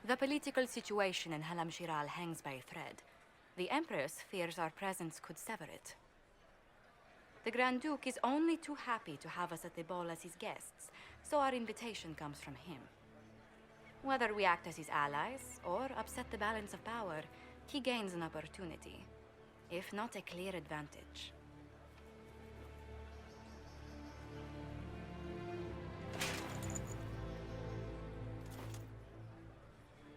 The political situation in Halam Shiral hangs by a thread. The Empress fears our presence could sever it. The Grand Duke is only too happy to have us at the ball as his guests, so our invitation comes from him. Whether we act as his allies or upset the balance of power, he gains an opportunity, if not a clear advantage.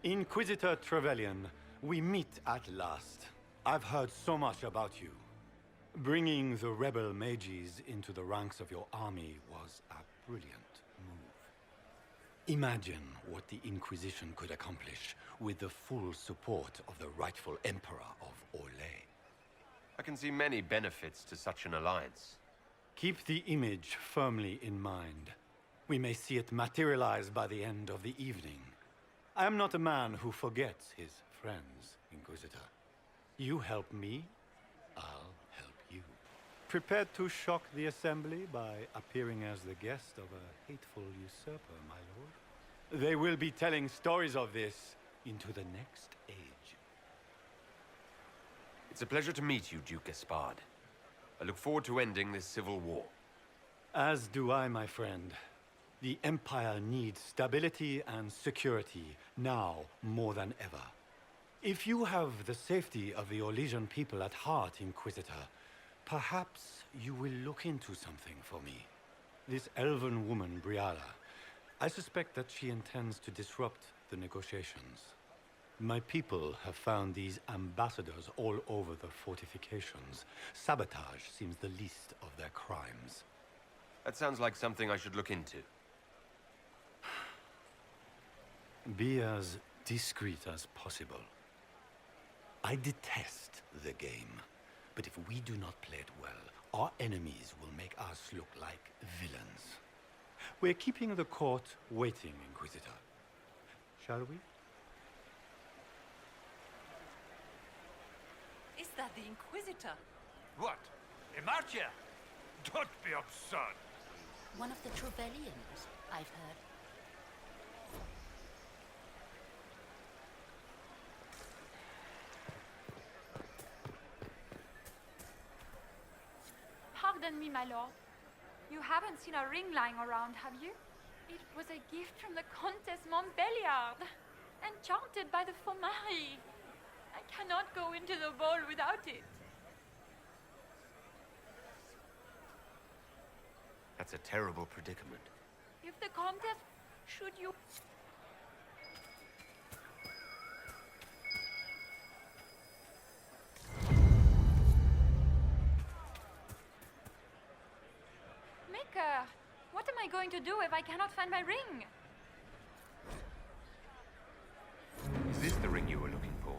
Inquisitor Trevelyan, we meet at last. I've heard so much about you. Bringing the rebel mages into the ranks of your army was a brilliant move. Imagine what the Inquisition could accomplish with the full support of the rightful Emperor of Orlais. I can see many benefits to such an alliance. Keep the image firmly in mind. We may see it materialize by the end of the evening. I am not a man who forgets his friends, Inquisitor. You help me, I'll help you. Prepared to shock the Assembly by appearing as the guest of a hateful usurper, my lord? They will be telling stories of this into the next age. It's a pleasure to meet you, Duke Gaspard. I look forward to ending this civil war. As do I, my friend. The Empire needs stability and security, now more than ever. If you have the safety of the Orlesian people at heart, Inquisitor, perhaps you will look into something for me. This elven woman, Briala, I suspect that she intends to disrupt the negotiations. My people have found these ambassadors all over the fortifications. Sabotage seems the least of their crimes. That sounds like something I should look into. Be as discreet as possible. I detest the game, but if we do not play it well, our enemies will make us look like villains. We're keeping the court waiting, Inquisitor. Shall we? Is that the Inquisitor? What? A marcher? Don't be absurd. One of the Trevelyan's, I've heard. Pardon me, my lord. You haven't seen a ring lying around, have you? It was a gift from the Countess Montbelliard, enchanted by the Fomari. I cannot go into the ball without it. That's a terrible predicament. If the Countess, should you... Maker, what am I going to do if I cannot find my ring? Is this the ring you were looking for?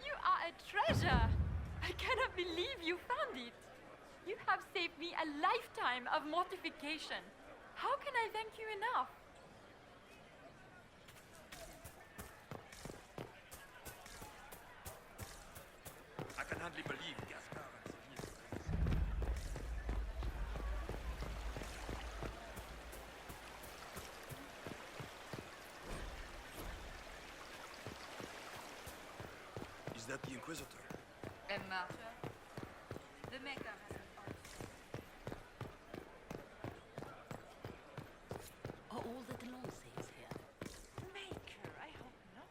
You are a treasure! I cannot believe you found it! You have saved me a lifetime of mortification. How can I thank you enough? I can hardly believe Gaspard and Céline. Is that the Inquisitor? Emma. The Maker has an Are all the Delancey's here? Maker, I hope not.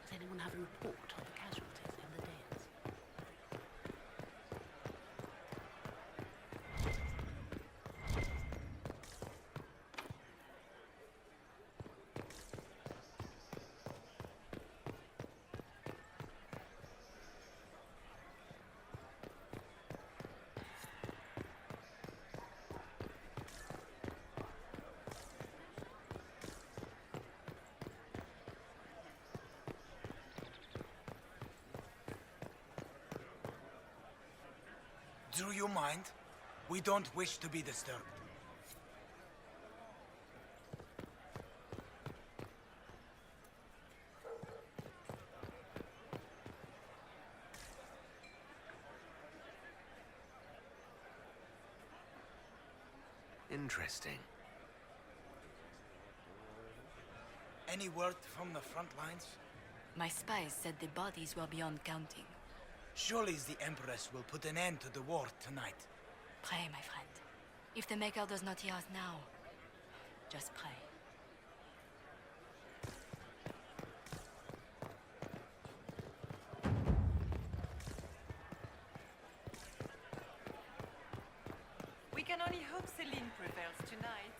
Does anyone have a report on the casualties in the Danes? Do you mind? We don't wish to be disturbed. Interesting. Any word from the front lines? My spies said the bodies were beyond counting. Surely the Empress will put an end to the war tonight. Pray, my friend. If the Maker does not hear us now, just pray. We can only hope Celine prevails tonight.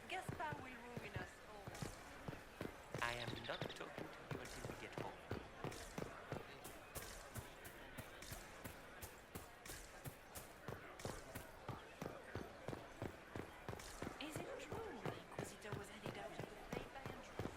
Gaspar will ruin us all. I am not talking to you until we get home. Is it true the Inquisitor was headed out of the faith by entrusting?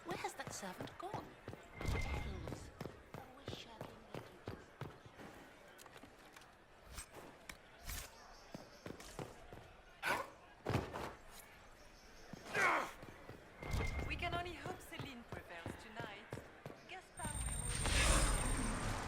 Where has that servant gone? Elves, always shirking their duties. We can only hope Celine prevails tonight. Gaspar will ruin us.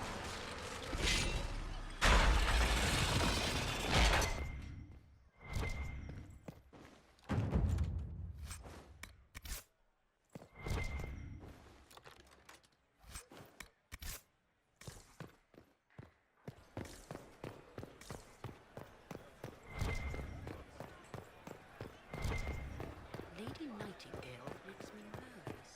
Lady Nightingale makes me nervous.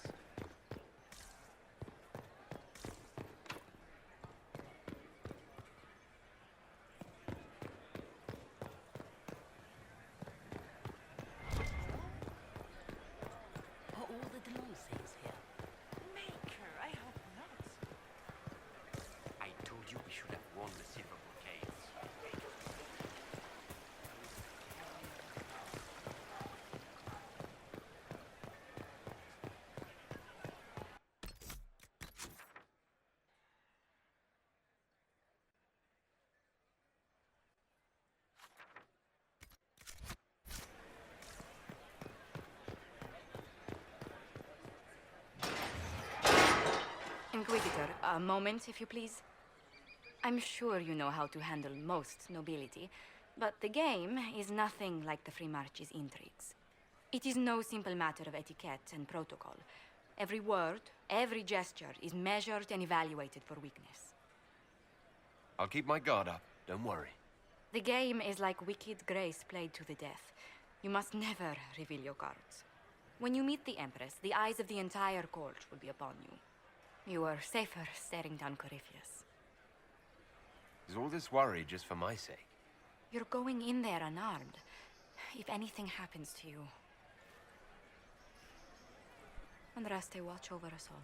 Are all the Delancey's here? Maker, I hope not. I told you we should have worn the silver brocades. Inquisitor, a moment, if you please. I'm sure you know how to handle most nobility, but the game is nothing like the Free March's intrigues. It is no simple matter of etiquette and protocol. Every word, every gesture is measured and evaluated for weakness. I'll keep my guard up, don't worry. The game is like wicked grace played to the death. You must never reveal your cards. When you meet the Empress, the eyes of the entire court will be upon you. You are safer staring down Corypheus. Is all this worry just for my sake? You're going in there unarmed. If anything happens to you... Andraste, watch over us all.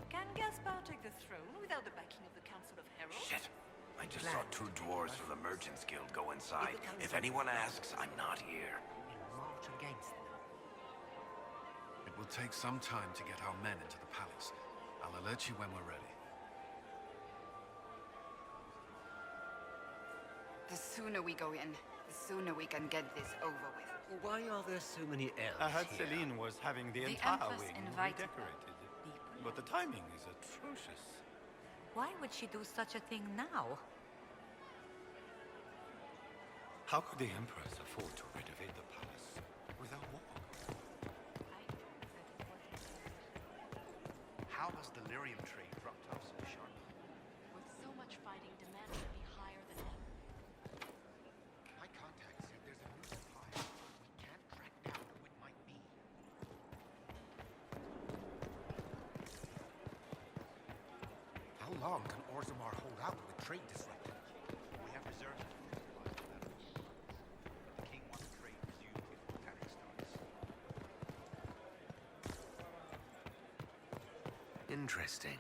Can Gaspar take the throne without the backing of the Council of Heralds? Shit. I just saw two dwarves from the Merchants Guild go inside. If anyone asks, I'm not here. March against them. It will take some time to get our men into the palace. I'll alert you when we're ready. The sooner we go in, the sooner we can get this over with. Why are there so many elves I heard here? Celine was having the The entire Empress wing invited redecorated. But the timing is atrocious. Why would she do such a thing now? How could the Empress afford to renovate the palace without war? How has the lyrium trade dropped off so sharply? With so much fighting, demand should be higher than ever. long can Orzammar hold out with trade disrupted? We have reserved the king wants trade resumed before panic starts. Interesting.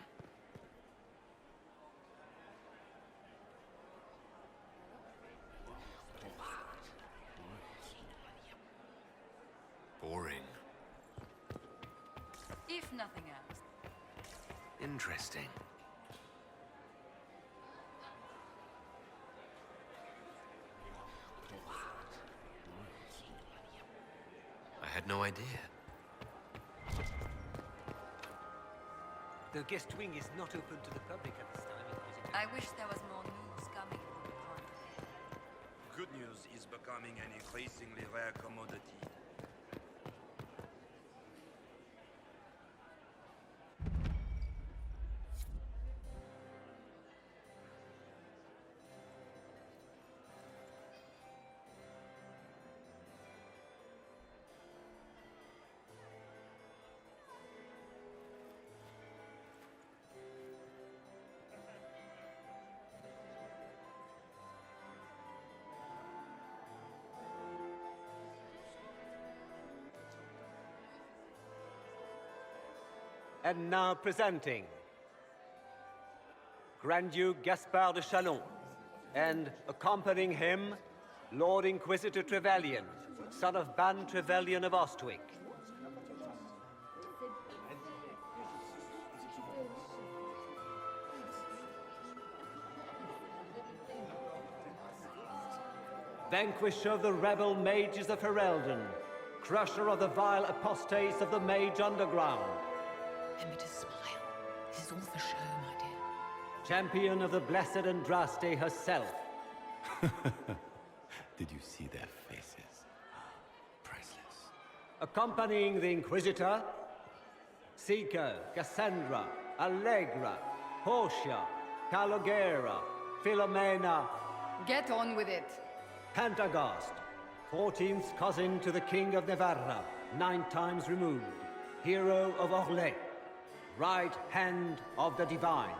Boring. If nothing else. Interesting. I had no idea. The guest wing is not open to the public at this time, Inquisitor. I wish there was more news coming from the front. Good news is becoming an increasingly rare commodity. And now presenting Grand Duke Gaspard de Chalon, and accompanying him, Lord Inquisitor Trevelyan, son of Ban Trevelyan of Ostwick. Vanquisher of the rebel mages of Ferelden, crusher of the vile apostates of the Mage Underground. Let me just smile. This is all for show, my dear. Champion of the Blessed Andraste herself. Did you see their faces? Priceless. Accompanying the Inquisitor, Seeker, Cassandra, Allegra, Portia, Calogera, Philomena, Get on with it. Pantagast, 14th cousin to the King of Navarra, 9 times removed, hero of Orlais, right hand of the Divine.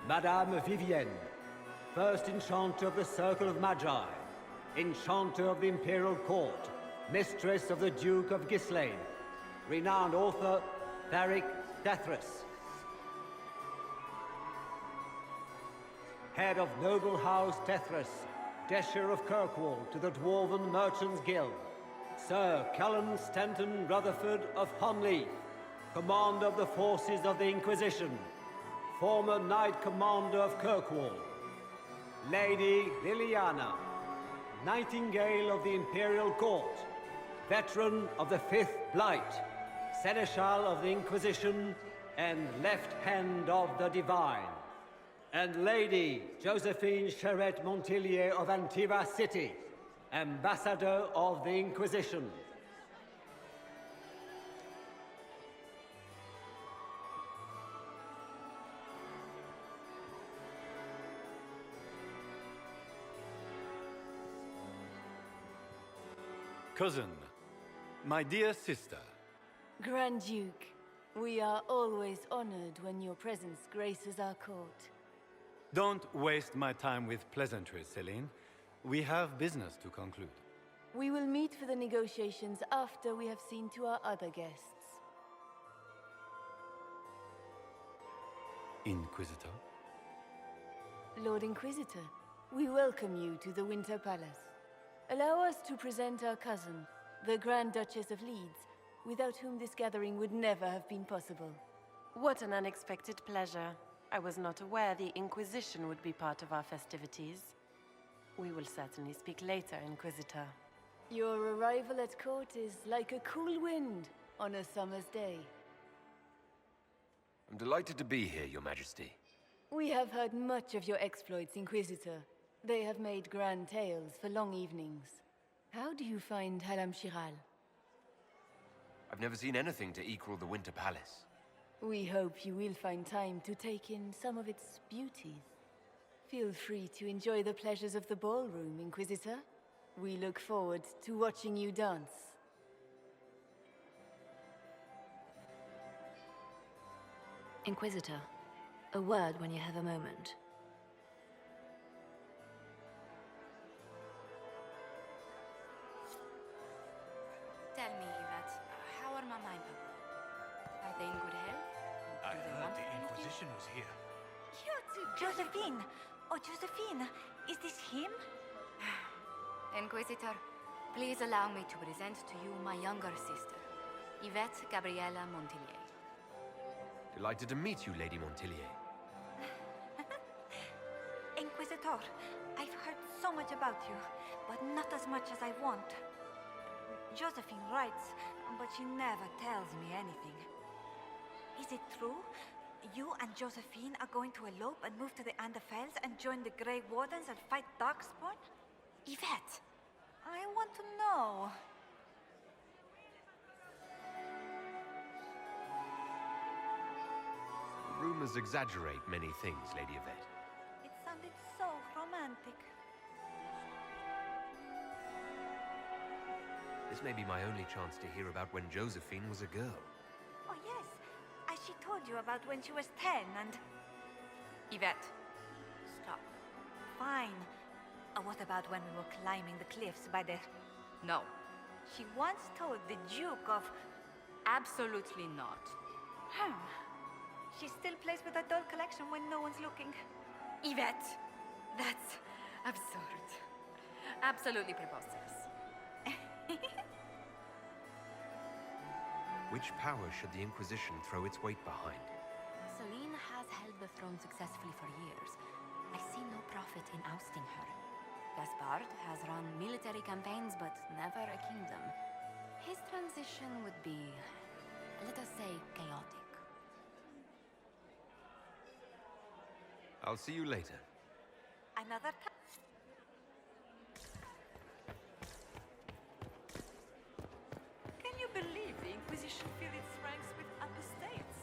Madame Vivienne, first enchanter of the Circle of Magi, enchanter of the Imperial Court, mistress of the Duke of Ghislaine, renowned author Tharic Dethras. Head of Noble House Dethras, Desher of Kirkwall to the Dwarven Merchants Guild, Sir Cullen Stanton Rutherford of Honley, Commander of the Forces of the Inquisition, former Knight Commander of Kirkwall, Lady Liliana, Nightingale of the Imperial Court, veteran of the Fifth Blight, Seneschal of the Inquisition, and Left Hand of the Divine. And Lady Josephine Charette Montillier of Antiva City, Ambassador of the Inquisition. Cousin, my dear sister. Grand Duke, we are always honored when your presence graces our court. Don't waste my time with pleasantries, Celine. We have business to conclude. We will meet for the negotiations after we have seen to our other guests. Inquisitor? Lord Inquisitor, we welcome you to the Winter Palace. Allow us to present our cousin, the Grand Duchess of Leeds, without whom this gathering would never have been possible. What an unexpected pleasure. I was not aware the Inquisition would be part of our festivities. We will certainly speak later, Inquisitor. Your arrival at court is like a cool wind on a summer's day. I'm delighted to be here, Your Majesty. We have heard much of your exploits, Inquisitor. They have made grand tales for long evenings. How do you find Halam Shiral? I've never seen anything to equal the Winter Palace. We hope you will find time to take in some of its beauties. Feel free to enjoy the pleasures of the ballroom, Inquisitor. We look forward to watching you dance. Inquisitor, A word when you have a moment. Tell me, Yvette, how are Mama and Papa? Are they in good health? I Do they heard want the anything? Inquisition was here. Josephine! Oh, Josephine! Is this him? Inquisitor, please allow me to present to you my younger sister, Yvette Gabriella Montillier. Delighted to meet you, Lady Montillier. Inquisitor, I've heard so much about you, but not as much as I want. Josephine writes, but she never tells me anything. Is it true? You and Josephine are going to elope and move to the Anderfels and join the Grey Wardens and fight Darkspawn? Yvette! I want to know. Rumors exaggerate many things, Lady Yvette. It sounded so romantic. This may be my only chance to hear about when Josephine was a girl. Oh, yes. As she told you about when she was 10 and... Yvette, stop. Fine. What about when we were climbing the cliffs by the... No. She once told the Duke of... Absolutely not. She still plays with her doll collection when no one's looking. Yvette! That's absurd. Absolutely preposterous. Which power should the Inquisition throw its weight behind? Celine has held the throne successfully for years. I see no profit in ousting her. Gaspard has run military campaigns, but never a kingdom. His transition would be, let us say, chaotic. I'll see you later. Another time. Can you believe the Inquisition fill its ranks with apostates?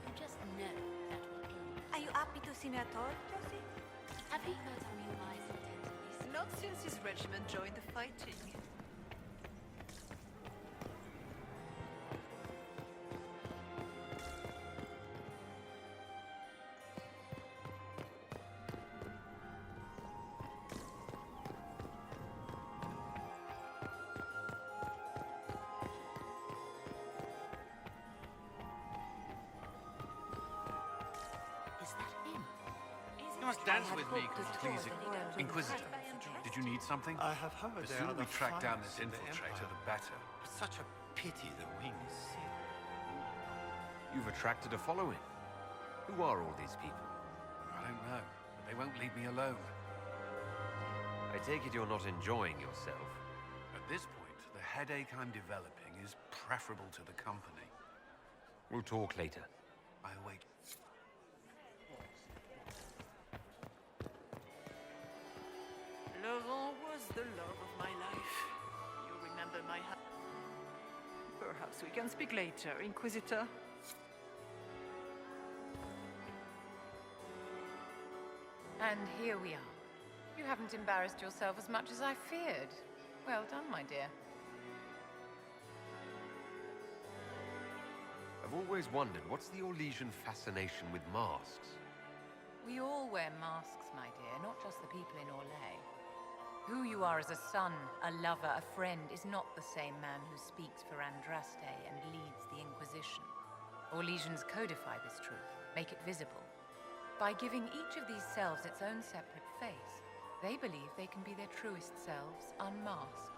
You just know that will end. Are you happy to see me at all, Josie? Have you not realized intently? Not since his regiment joined the fighting. You must dance with me, please, Inquisitor. Did you need something? I have heard The they sooner are we the track down finest this in the infiltrator, Empire. the better. Such a pity the wings sit. You've attracted a following. Who are all these people? I don't know, but they won't leave me alone. I take it you're not enjoying yourself. At this point, the headache I'm developing is preferable to the company. We'll talk later. I await. Laurent was the love of my life. You remember my... Perhaps we can speak later, Inquisitor. And here we are. You haven't embarrassed yourself as much as I feared. Well done, my dear. I've always wondered, what's the Orlesian fascination with masks? We all wear masks, my dear, not just the people in Orlais. Who you are as a son, a lover, a friend, is not the same man who speaks for Andraste and leads the Inquisition. Orlesians codify this truth, make it visible. By giving each of these selves its own separate face, they believe they can be their truest selves, unmasked.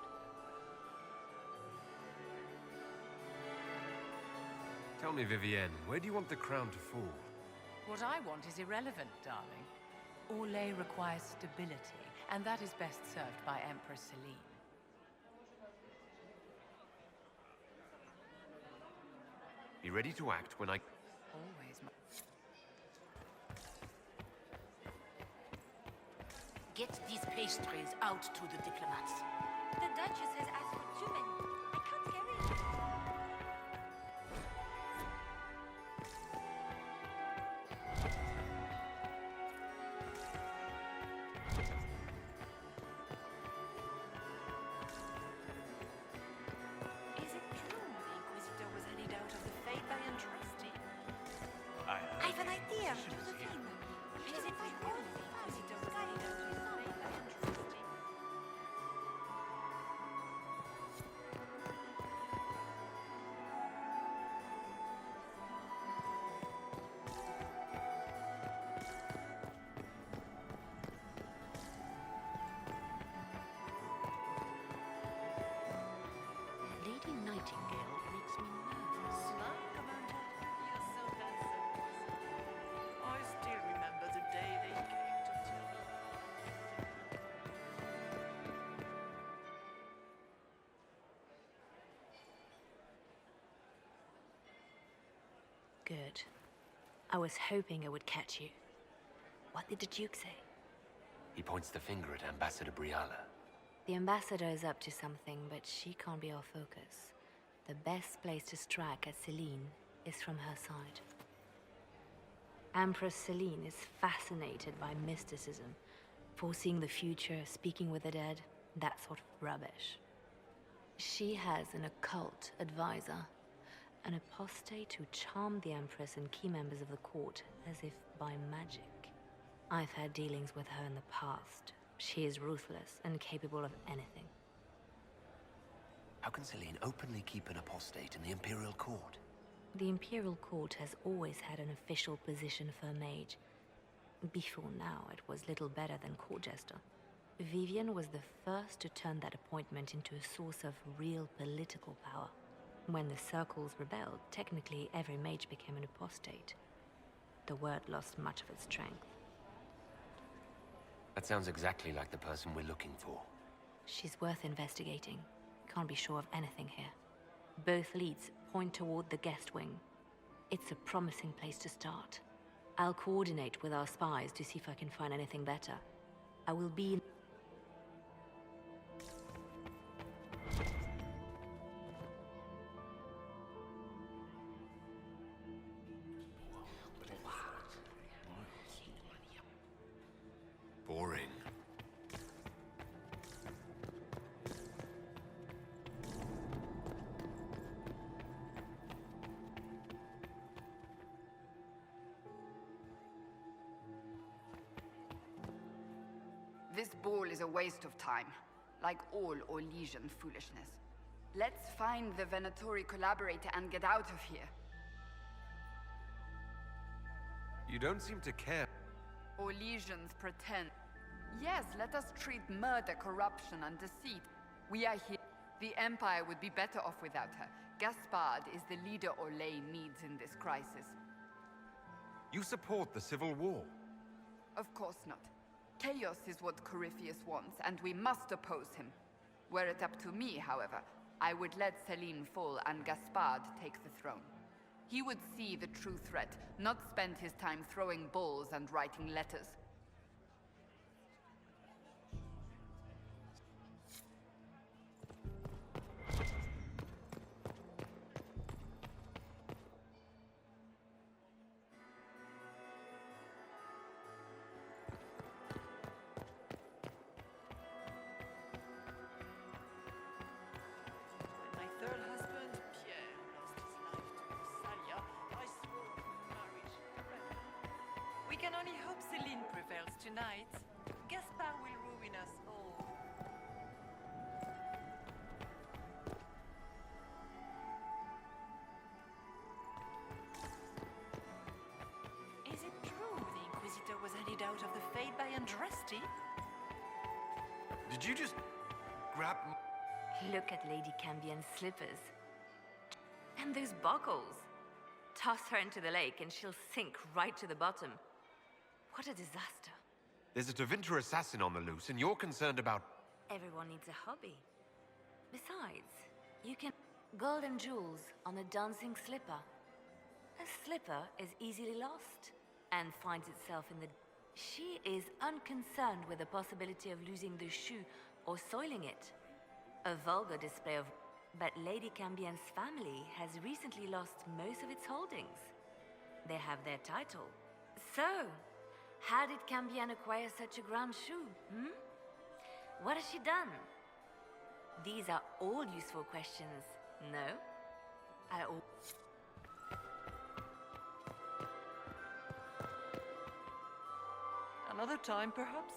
Tell me, Vivienne, where do you want the crown to fall? What I want is irrelevant, darling. Orlais requires stability, and that is best served by Empress Celine. Be ready to act when I... Always, my... Get these pastries out to the diplomats. The Duchess has asked for too many. I can't carry it. Is it true the Inquisitor was headed out of the Fae by Andraste? I I've an idea. Madame Josephine! Is it my own Inquisitor was leader to his faith and trusty? Lady Nightingale makes me nervous. Commander, you're so handsome. I still remember the day they came to tell me. Good. I was hoping I would catch you. What did the Duke say? He points the finger at Ambassador Briala. The ambassador is up to something, but she can't be our focus. The best place to strike at Celine is from her side. Empress Celine is fascinated by mysticism, foreseeing the future, speaking with the dead, that sort of rubbish. She has an occult advisor, an apostate who charmed the Empress and key members of the court as if by magic. I've had dealings with her in the past. She is ruthless and capable of anything. How can Celine openly keep an apostate in the Imperial Court? The Imperial Court has always had an official position for a mage. Before now, it was little better than court jester. Vivian was the first to turn that appointment into a source of real political power. When the circles rebelled, technically every mage became an apostate. The word lost much of its strength. That sounds exactly like the person we're looking for. She's worth investigating. Can't be sure of anything here. Both leads point toward the guest wing. It's a promising place to start. I'll coordinate with our spies to see if I can find anything better. I will be in... Boring. This ball is a waste of time, like all Orlesian foolishness. Let's find the Venatori collaborator and get out of here. You don't seem to care. Orlesians pretend. Yes, let us treat murder, corruption, and deceit. We are here. The Empire would be better off without her. Gaspard is the leader Orlais needs in this crisis. You support the civil war. Of course not. Chaos is what Corypheus wants, and we must oppose him. Were it up to me, however, I would let Celine fall and Gaspard take the throne. He would see the true threat, not spend his time throwing balls and writing letters. My third husband, Pierre, lost his life to Rosalia. I swore marriage forever. We can only hope Celine prevails tonight. Gaspard will ruin us all. Is it true the Inquisitor was handed out of the Fade by Andraste? Did you just grab... Look at Lady Cambien's slippers. And those buckles. Toss her into the lake and she'll sink right to the bottom. What a disaster. There's a Tevinter assassin on the loose, and you're concerned about... Everyone needs a hobby. Besides, you can... Gold and jewels on a dancing slipper. A slipper is easily lost and finds itself in the... She is unconcerned with the possibility of losing the shoe or soiling it. A vulgar display of... But Lady Cambien's family has recently lost most of its holdings. They have their title. So, how did Cambien acquire such a grand shoe, What has she done? These are all useful questions, no? Another time, perhaps?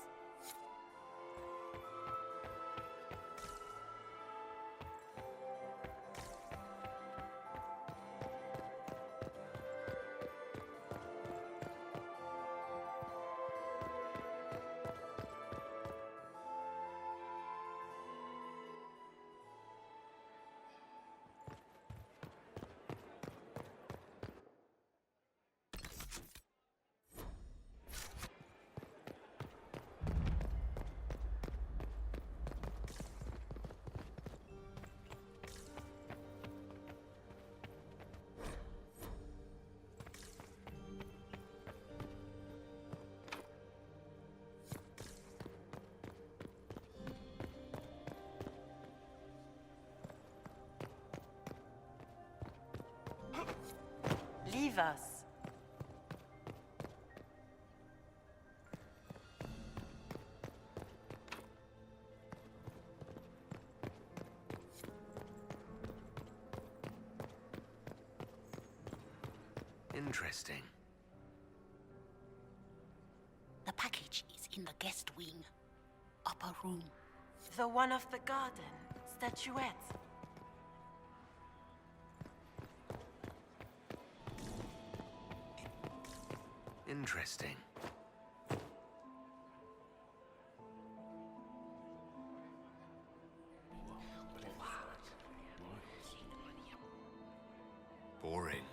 Leave us. Interesting. The package is in the guest wing. Upper room. The one of the garden. Statuette. Interesting. Boring.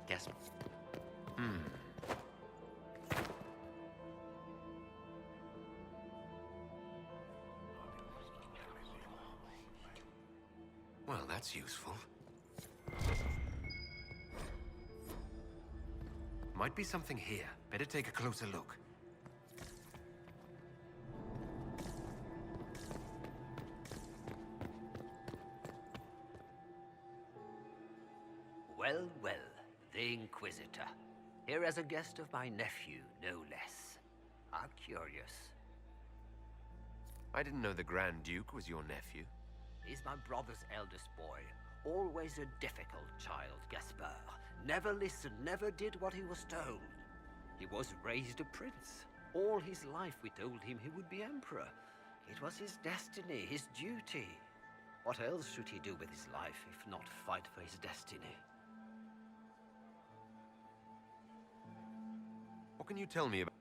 Guess. Well, that's useful. Might be something here. Better take a closer look. Well, well, the Inquisitor. Here as a guest of my nephew, no less. How curious. I didn't know the Grand Duke was your nephew. He's my brother's eldest boy. Always a difficult child, Gaspard. Never listened, never did what he was told. He was raised a prince. All his life we told him he would be emperor. It was his destiny, his duty. What else should he do with his life if not fight for his destiny? What can you tell me about...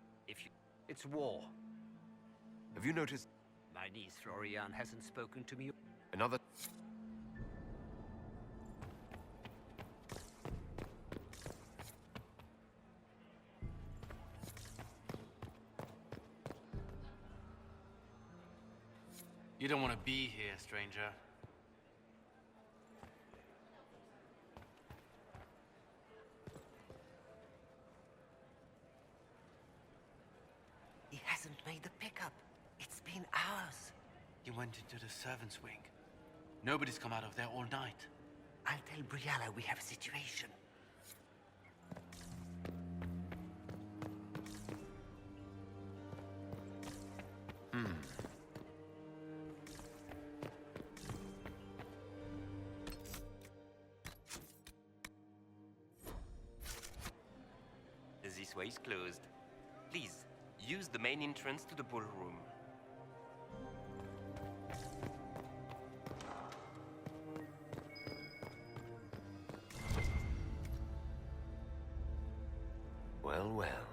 It's war. Have you noticed... My niece Florian hasn't spoken to me. Another... You don't want to be here, stranger. He hasn't made the pickup. It's been hours. You went into the servants' wing. Nobody's come out of there all night. I'll tell Briella we have a situation. This way is closed. Please, use the main entrance to the ballroom. Well, well.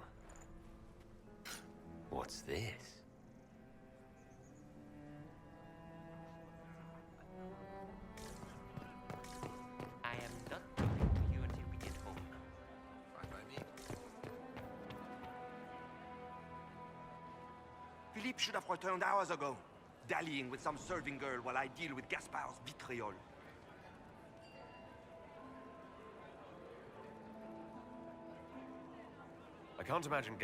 What's this? I am not talking to you until we get home. Fine by me. Philippe should have returned hours ago, dallying with some serving girl while I deal with Gaspard's vitriol. I can't imagine...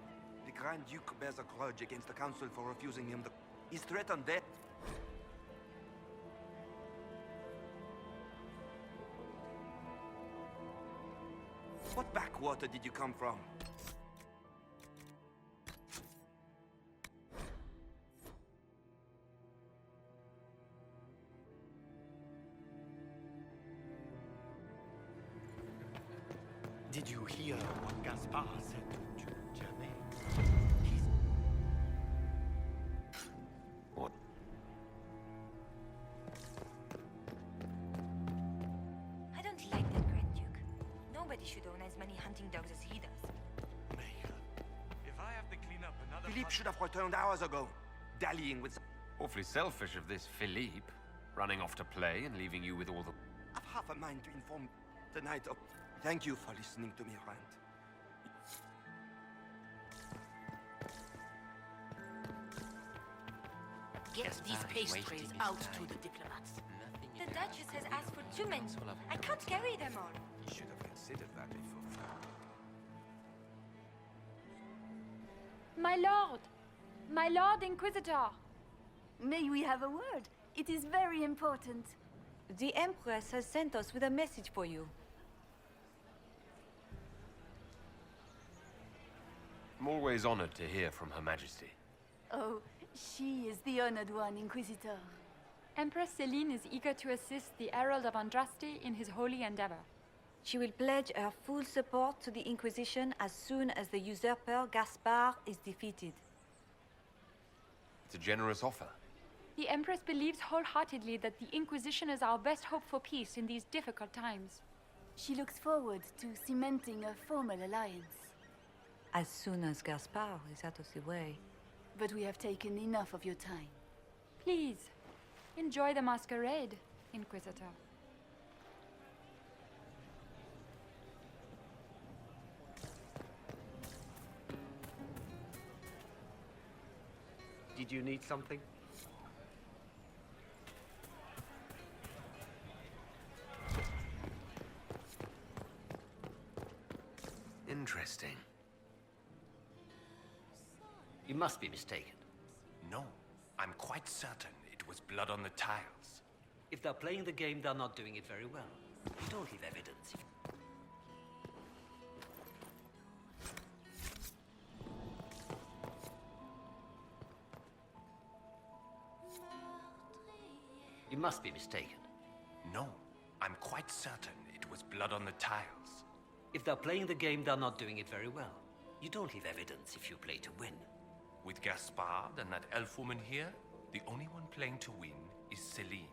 The Grand Duke bears a grudge against the Council for refusing him the... He's threatened death. What backwater did you come from? Did you hear what Gaspard said to Duke Germain? Nobody should own as many hunting dogs as he does. If I have to clean up another... Philippe should have returned hours ago, dallying with... Awfully selfish of this Philippe, running off to play and leaving you with all the... I've half a mind to inform tonight of... Thank you for listening to me rant. Get these pastries out to the diplomats. The Duchess has asked for too many. I can't carry them all. You should have considered that before. My lord! My lord Inquisitor! May we have a word? It is very important. The Empress has sent us with a message for you. I'm always honored to hear from Her Majesty. Oh, she is the honored one, Inquisitor. Empress Celine is eager to assist the Herald of Andraste in his holy endeavor. She will pledge her full support to the Inquisition as soon as the usurper Gaspard is defeated. It's a generous offer. The Empress believes wholeheartedly that the Inquisition is our best hope for peace in these difficult times. She looks forward to cementing a formal alliance. As soon as Gaspard is out of the way. But we have taken enough of your time. Please, enjoy the masquerade, Inquisitor. Did you need something? Interesting. You must be mistaken. No, I'm quite certain it was blood on the tiles. If they're playing the game, they're not doing it very well. You don't leave evidence. You must be mistaken. No, I'm quite certain it was blood on the tiles. If they're playing the game, they're not doing it very well. You don't leave evidence if you play to win. With Gaspard and that elf woman here, the only one playing to win is Celine.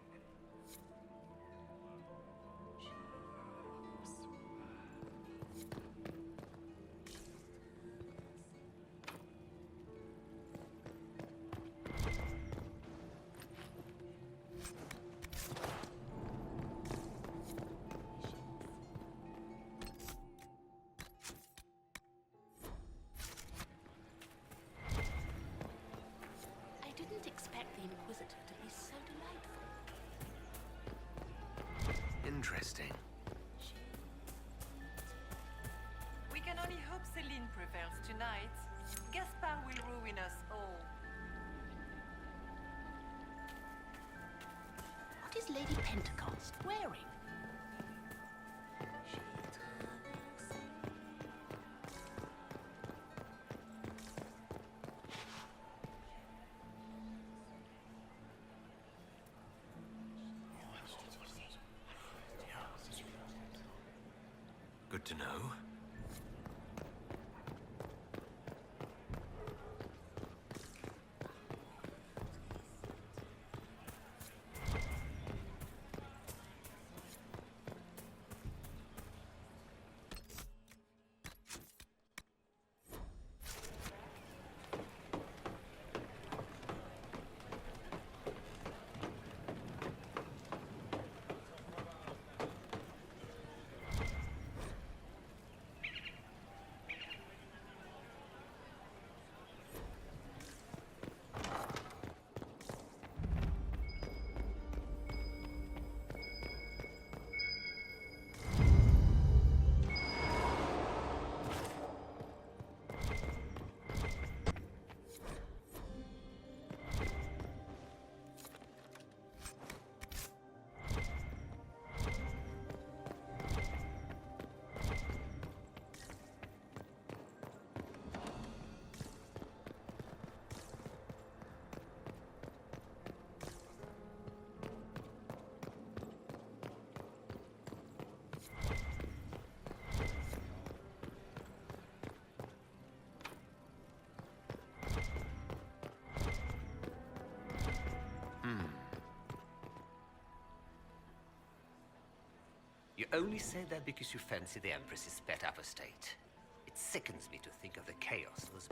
I didn't expect the Inquisitor to be so delightful. Interesting. We can only hope Celine prevails tonight. Gaspard will ruin us all. What is Lady Pentecost wearing? Good to know. only say that because you fancy the Empress's pet apostate. It sickens me to think of the chaos those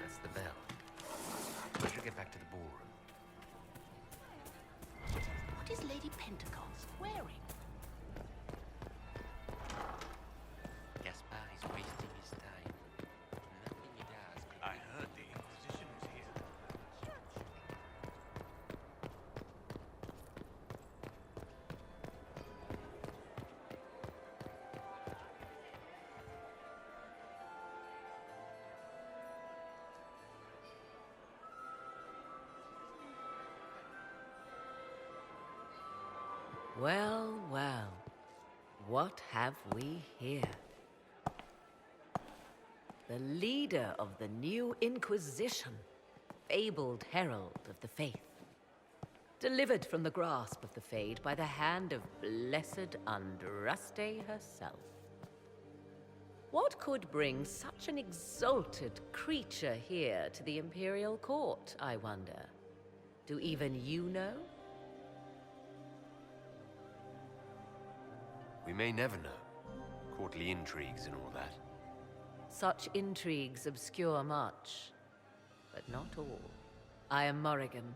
That's the bell. I should get back to the ballroom. What is Lady Pentecost wearing? Gaspard is wasting his time. Nothing he does. I heard the Inquisition was here. Well, well. What have we here? The leader of the new Inquisition, fabled herald of the faith. Delivered from the grasp of the Fade by the hand of blessed Andraste herself. What could bring such an exalted creature here to the Imperial Court, I wonder? Do even you know? We may never know. Courtly intrigues and all that. Such intrigues obscure much, but not all. I am Morrigan.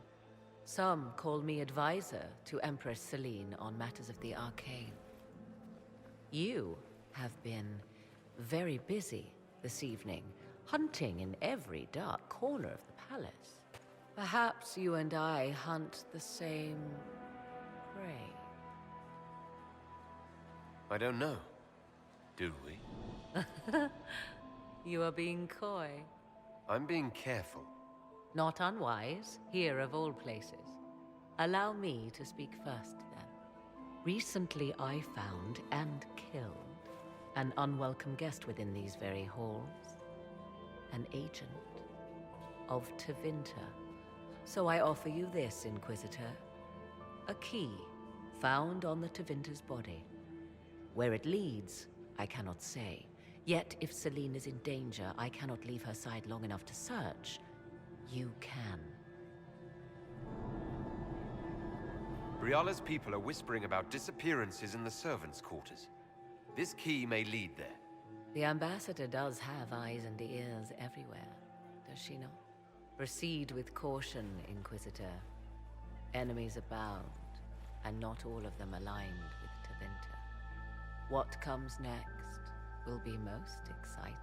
Some call me advisor to Empress Celine on matters of the arcane. You have been very busy this evening, hunting in every dark corner of the palace. Perhaps you and I hunt the same prey. I don't know. Do we? You are being coy. I'm being careful. Not unwise, here of all places. Allow me to speak first, then. Recently I found and killed an unwelcome guest within these very halls. An agent of Tevinter. So I offer you this, Inquisitor. A key found on the Tevinter's body. Where it leads, I cannot say. Yet, if Celine is in danger, I cannot leave her side long enough to search. You can. Briala's people are whispering about disappearances in the servants' quarters. This key may lead there. The ambassador does have eyes and ears everywhere, does she not? Proceed with caution, Inquisitor. Enemies abound, and not all of them aligned with Tevinter. What comes next will be most exciting.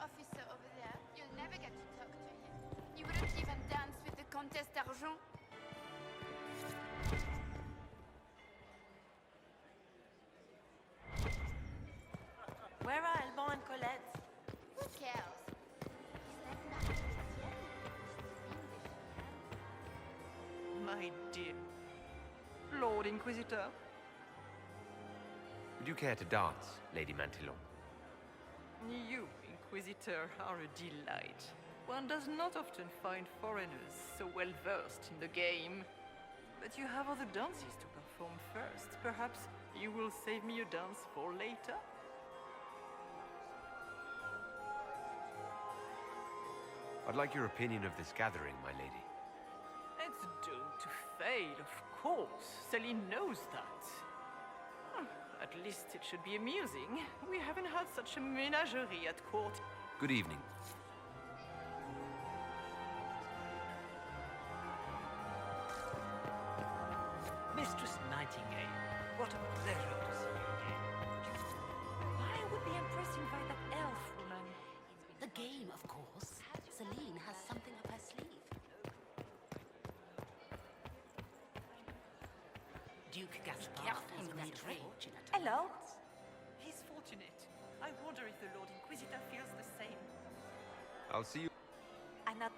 Officer over there. You'll never get to talk to him. You wouldn't even dance with the Comtesse d'Argent. Where are Alban and Colette? Who cares? My dear Lord Inquisitor. Would you care to dance, Lady Mantillon? You, Inquisitor, are a delight. One does not often find foreigners so well versed in the game. But you have other dances to perform first. Perhaps you will save me a dance for later? I'd like your opinion of this gathering, my lady. It's doomed to fail, of course. Celine knows that. At least it should be amusing. We haven't had such a menagerie at court. Good evening. Mistress Nightingale, what a pleasure to see you again. Why would the Empress invite that elf woman? The game, of course. Celine has something up her sleeve. Duke Gaspard has been fortunate. Hello? He's fortunate. I wonder if the Lord Inquisitor feels the same. I'll see you. I'm not...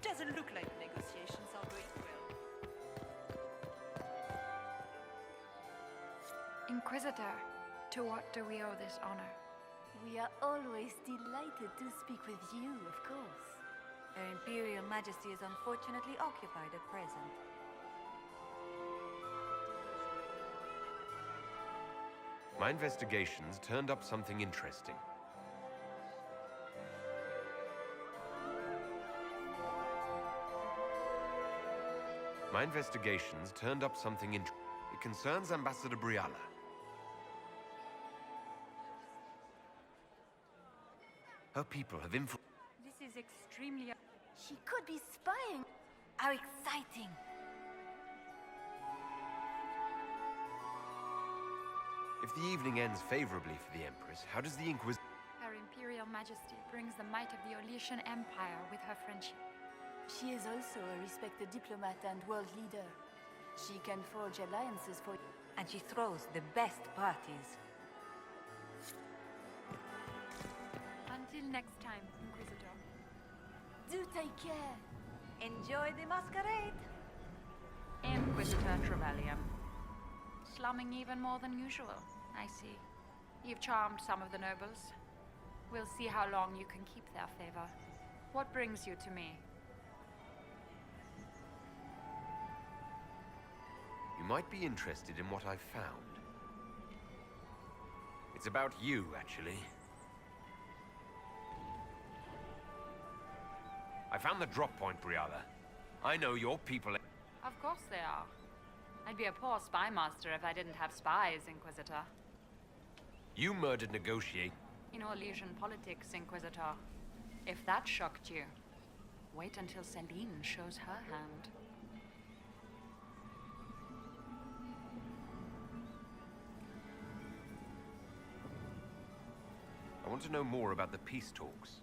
Doesn't look like negotiations are going well. Inquisitor, to what do we owe this honor? We are always delighted to speak with you, of course. Her Imperial Majesty is unfortunately occupied at present. My investigations turned up something interesting. It concerns Ambassador Briala. Her people have This is extremely... She could be spying. How exciting! If the evening ends favorably for the Empress, how does the Inquisition... Her Imperial Majesty brings the might of the Orlesian Empire with her friendship. She is also a respected diplomat and world leader. She can forge alliances for... And she throws the best parties. Until next time, Inquisitor. Do take care. Enjoy the masquerade. Inquisitor Trevelyan. Slumming even more than usual, I see. You've charmed some of the nobles. We'll see how long you can keep their favor. What brings you to me? You might be interested in what I've found. It's about you, actually. I found the drop point, Briala. I know your people... Of course they are. I'd be a poor spy master if I didn't have spies, Inquisitor. You murdered negotiate... In Orlesian politics, Inquisitor. If that shocked you, wait until Celine shows her hand. I want to know more about the peace talks.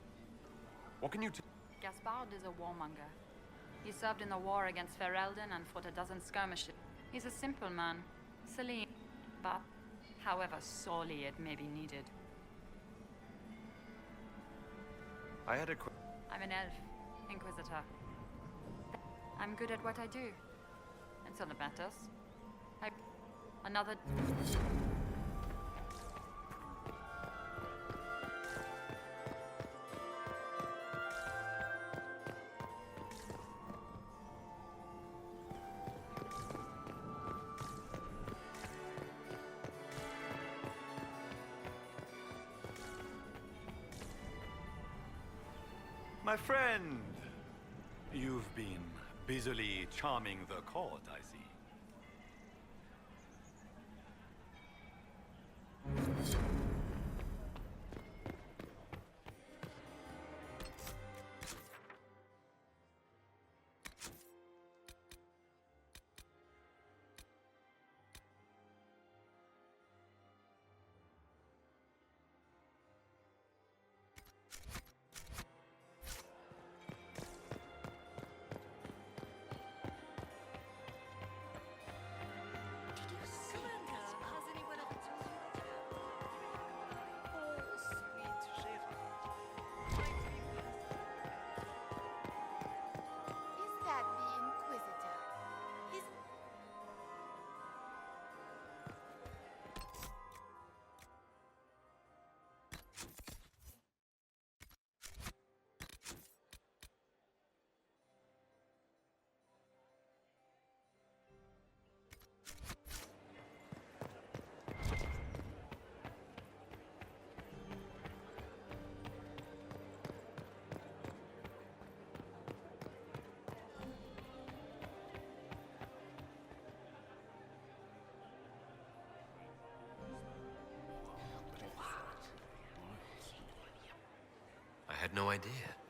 What can you tell... Gaspard is a warmonger. He served in the war against Ferelden and fought a dozen skirmishes. He's a simple man, Celine, but however sorely it may be needed. I had a I'm an elf, Inquisitor. I'm good at what I do. That's all that matters. Another... My friend, you've been busily charming the court, I see. had no idea.